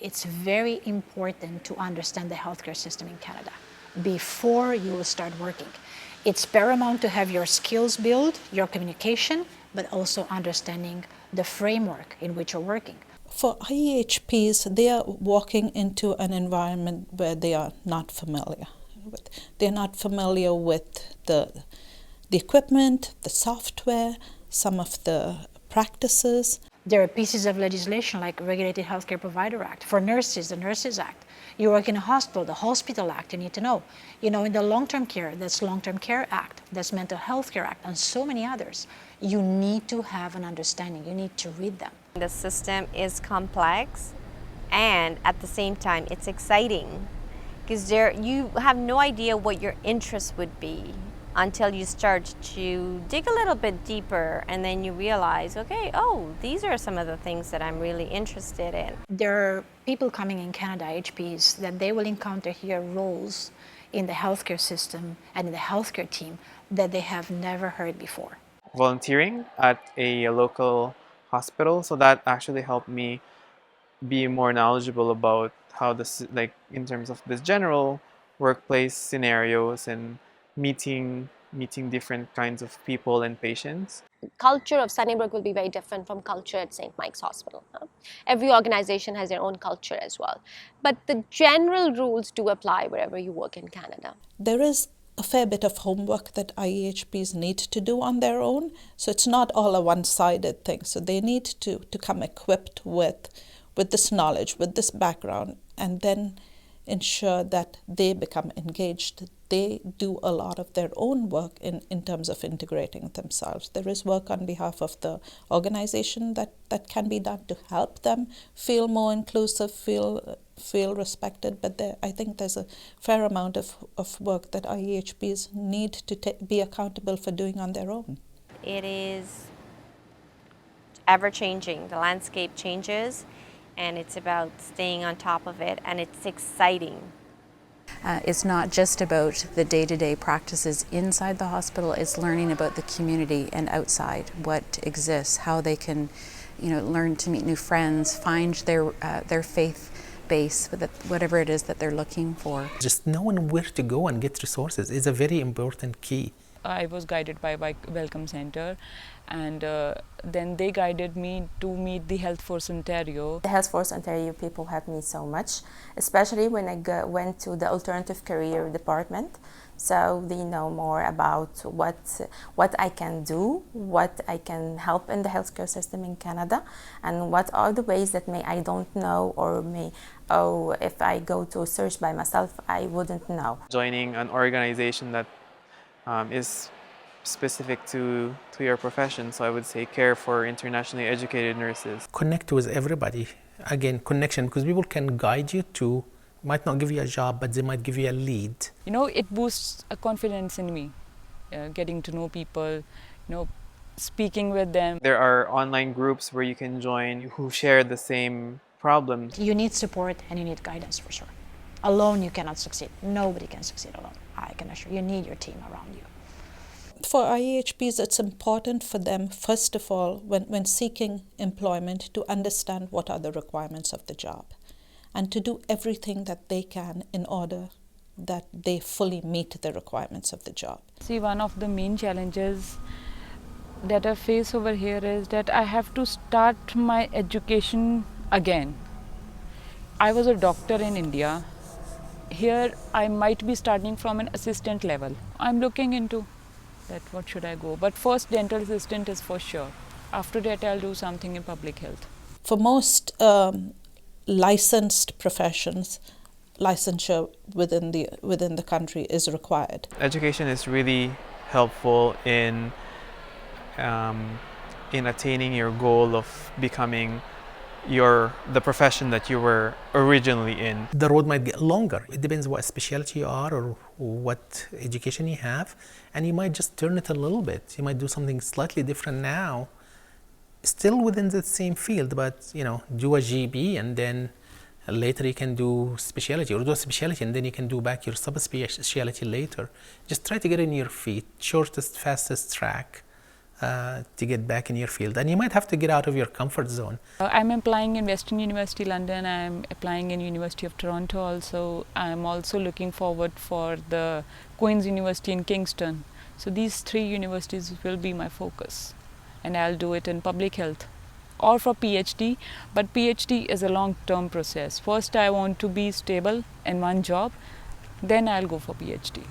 it's very important to understand the healthcare system in Canada before you will start working. It's paramount to have your skills built, your communication, but also understanding the framework in which you're working. For IEHPs, they are walking into an environment where they are not familiar with. They're not familiar with the equipment, the software, some of the practices. There are pieces of legislation like Regulated Healthcare Provider Act. For nurses, the Nurses Act. You work in a hospital, the Hospital Act, you need to know. You know, in the long-term care, that's Long-Term Care Act, that's Mental Health Care Act, and so many others. You need to have an understanding, you need to read them. The system is complex, and at the same time, it's exciting, because you have no idea what your interest would be until you start to dig a little bit deeper, and then you realize, okay, oh, these are some of the things that I'm really interested in. There are people coming in Canada, HPs, that they will encounter here roles in the healthcare system and in the healthcare team that they have never heard before. Volunteering at a local hospital, so that actually helped me be more knowledgeable about how this, like in terms of this general workplace scenarios and meeting different kinds of people and patients. Culture of Sunnybrook will be very different from culture at St. Mike's Hospital. Every organization has their own culture as well. But the general rules do apply wherever you work in Canada. There is a fair bit of homework that IEHPs need to do on their own. So it's not all a one-sided thing. So they need to come equipped with this knowledge, with this background, and then ensure that they become engaged. They do a lot of their own work in terms of integrating themselves. There is work on behalf of the organization that can be done to help them feel more inclusive, feel respected, but I think there's a fair amount of work that IEHPs need to be accountable for doing on their own. It is ever-changing. The landscape changes, and it's about staying on top of it, and it's exciting. It's not just about the day-to-day practices inside the hospital, it's learning about the community and outside, what exists, how they can, learn to meet new friends, find their faith base, whatever it is that they're looking for. Just knowing where to go and get resources is a very important key. I was guided by Welcome Center, and then they guided me to meet the Health Force Ontario. The Health Force Ontario people helped me so much, especially when I went to the alternative career department. So they know more about what I can do, what I can help in the healthcare system in Canada, and what are the ways that I don't know, or if I go to search by myself, I wouldn't know. Joining an organization that is specific to your profession, so I would say Care for Internationally Educated Nurses. Connect with everybody. Again, connection, because people can guide you to, might not give you a job, but they might give you a lead. It boosts a confidence in me, getting to know people, speaking with them. There are online groups where you can join who share the same problems. You need support and you need guidance for sure. Alone you cannot succeed. Nobody can succeed alone. I can assure you. You need your team around you. For IEHPs, it's important for them, first of all, when seeking employment, to understand what are the requirements of the job and to do everything that they can in order that they fully meet the requirements of the job. See, one of the main challenges that I face over here is that I have to start my education again. I was a doctor in India. Here I might be starting from an assistant level. I'm looking into that, what should I go? But first dental assistant is for sure. After that I'll do something in public health. For most licensed professions, licensure within the country is required. Education is really helpful in attaining your goal of becoming the profession that you were originally in. The road might get longer. It depends what specialty you are or what education you have, and you might just turn it a little bit. You might do something slightly different now, still within the same field, but do a GB and then later you can do specialty, or do a specialty and then you can do back your subspecialty later. Just try to get in your feet, shortest, fastest track. to get back in your field. And you might have to get out of your comfort zone. I'm applying in Western University London, I'm applying in University of Toronto also. I'm also looking forward for the Queen's University in Kingston. So these 3 universities will be my focus, and I'll do it in public health or for PhD, but PhD is a long-term process. First I want to be stable in one job, then I'll go for PhD.